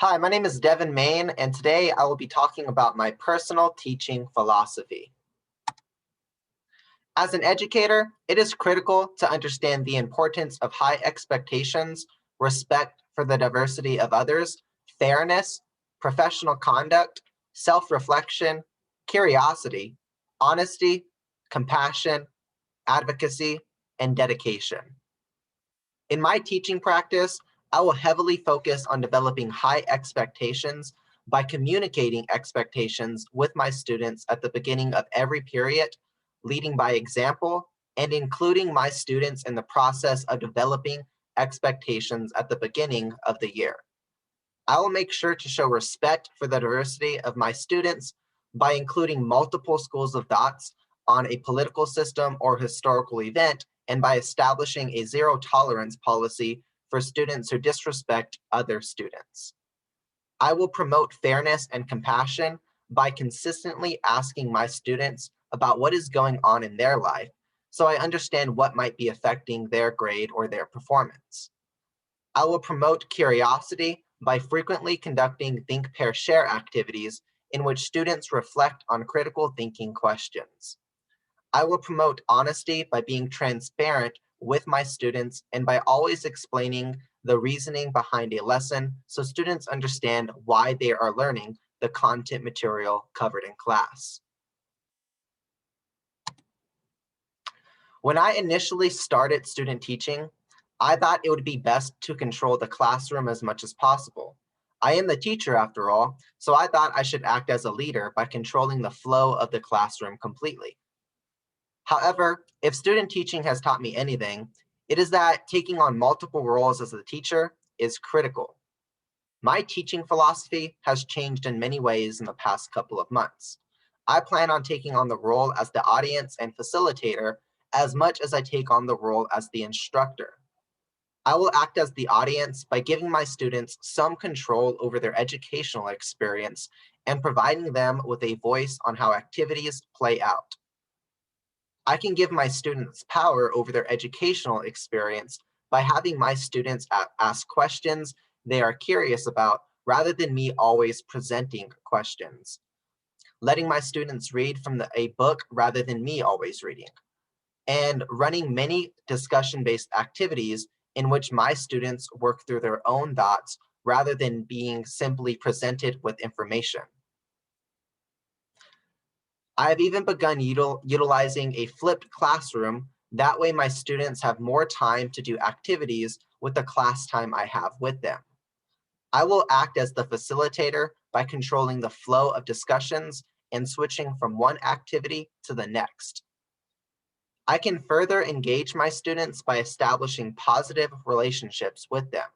Hi, my name is Devin Main, and today I will be talking about my personal teaching philosophy. As an educator, it is critical to understand the importance of high expectations, respect for the diversity of others, fairness, professional conduct, self-reflection, curiosity, honesty, compassion, advocacy, and dedication. In my teaching practice, I will heavily focus on developing high expectations by communicating expectations with my students at the beginning of every period, leading by example, and including my students in the process of developing expectations at the beginning of the year. I will make sure to show respect for the diversity of my students by including multiple schools of thoughts on a political system or historical event, and by establishing a zero tolerance policy for students who disrespect other students. I will promote fairness and compassion by consistently asking my students about what is going on in their life so I understand what might be affecting their grade or their performance. I will promote curiosity by frequently conducting Think, Pair, Share activities in which students reflect on critical thinking questions. I will promote honesty by being transparent with my students and by always explaining the reasoning behind a lesson so students understand why they are learning the content material covered in class. When I initially started student teaching, I thought it would be best to control the classroom as much as possible. I am the teacher after all, so I thought I should act as a leader by controlling the flow of the classroom completely. However, if student teaching has taught me anything, it is that taking on multiple roles as a teacher is critical. My teaching philosophy has changed in many ways in the past couple of months. I plan on taking on the role as the audience and facilitator as much as I take on the role as the instructor. I will act as the audience by giving my students some control over their educational experience and providing them with a voice on how activities play out. I can give my students power over their educational experience by having my students ask questions they are curious about rather than me always presenting questions. Letting my students read from a book rather than me always reading. And running many discussion-based activities in which my students work through their own thoughts rather than being simply presented with information. I have even begun utilizing a flipped classroom. That way my students have more time to do activities with the class time I have with them. I will act as the facilitator by controlling the flow of discussions and switching from one activity to the next. I can further engage my students by establishing positive relationships with them.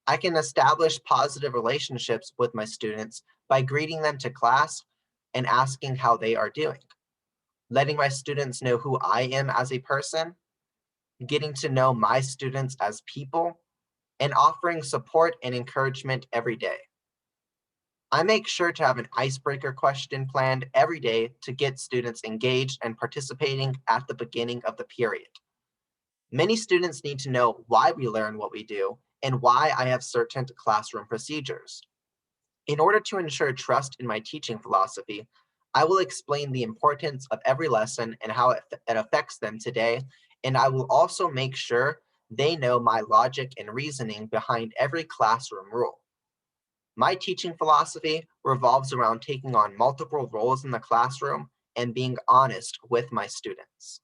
I can establish positive relationships with my students by greeting them to class and asking how they are doing, letting my students know who I am as a person, getting to know my students as people, and offering support and encouragement every day. I make sure to have an icebreaker question planned every day to get students engaged and participating at the beginning of the period. Many students need to know why we learn what we do and why I have certain classroom procedures. In order to ensure trust in my teaching philosophy, I will explain the importance of every lesson and how it affects them today, and I will also make sure they know my logic and reasoning behind every classroom rule. My teaching philosophy revolves around taking on multiple roles in the classroom and being honest with my students.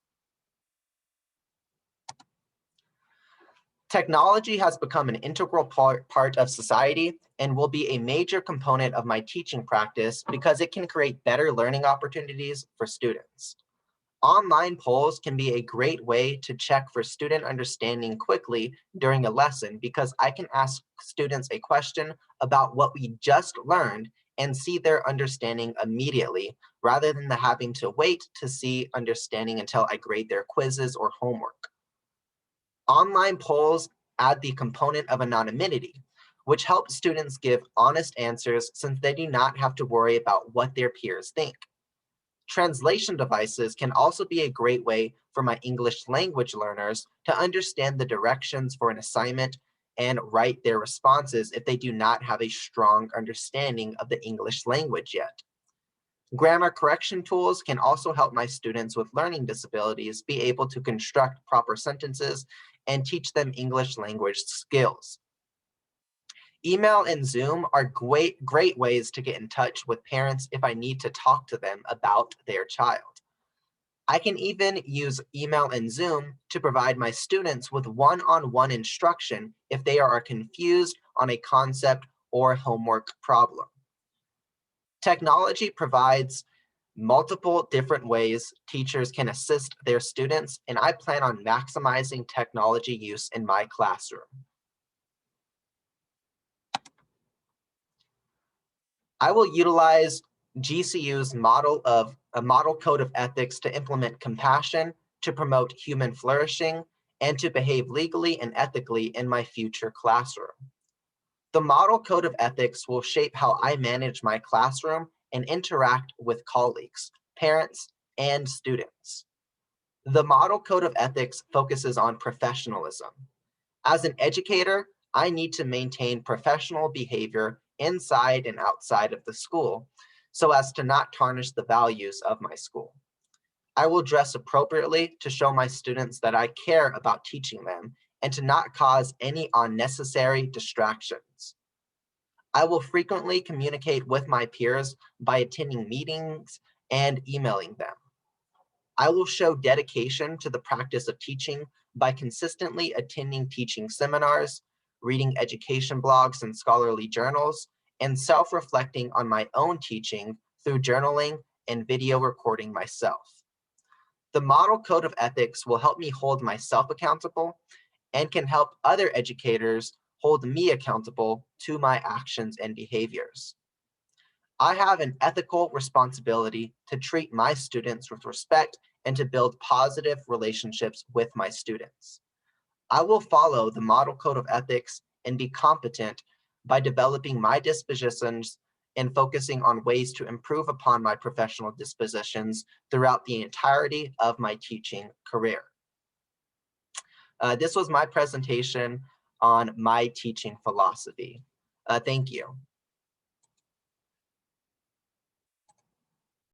Technology has become an integral part of society and will be a major component of my teaching practice because it can create better learning opportunities for students. Online polls can be a great way to check for student understanding quickly during a lesson because I can ask students a question about what we just learned and see their understanding immediately rather than having to wait to see understanding until I grade their quizzes or homework. Online polls add the component of anonymity, which helps students give honest answers since they do not have to worry about what their peers think. Translation devices can also be a great way for my English language learners to understand the directions for an assignment and write their responses if they do not have a strong understanding of the English language yet. Grammar correction tools can also help my students with learning disabilities be able to construct proper sentences and teach them English language skills. Email and Zoom are great ways to get in touch with parents if I need to talk to them about their child. I can even use email and Zoom to provide my students with one-on-one instruction if they are confused on a concept or homework problem. Technology provides multiple different ways teachers can assist their students, and I plan on maximizing technology use in my classroom. I will utilize GCU's model code of ethics to implement compassion, to promote human flourishing, and to behave legally and ethically in my future classroom. The model code of ethics will shape how I manage my classroom and interact with colleagues, parents, and students. The model code of ethics focuses on professionalism. As an educator, I need to maintain professional behavior inside and outside of the school so as to not tarnish the values of my school. I will dress appropriately to show my students that I care about teaching them and to not cause any unnecessary distractions. I will frequently communicate with my peers by attending meetings and emailing them. I will show dedication to the practice of teaching by consistently attending teaching seminars, reading education blogs and scholarly journals, and self-reflecting on my own teaching through journaling and video recording myself. The model code of ethics will help me hold myself accountable and can help other educators hold me accountable to my actions and behaviors. I have an ethical responsibility to treat my students with respect and to build positive relationships with my students. I will follow the model code of ethics and be competent by developing my dispositions and focusing on ways to improve upon my professional dispositions throughout the entirety of my teaching career. This was my presentation on my teaching philosophy. Thank you.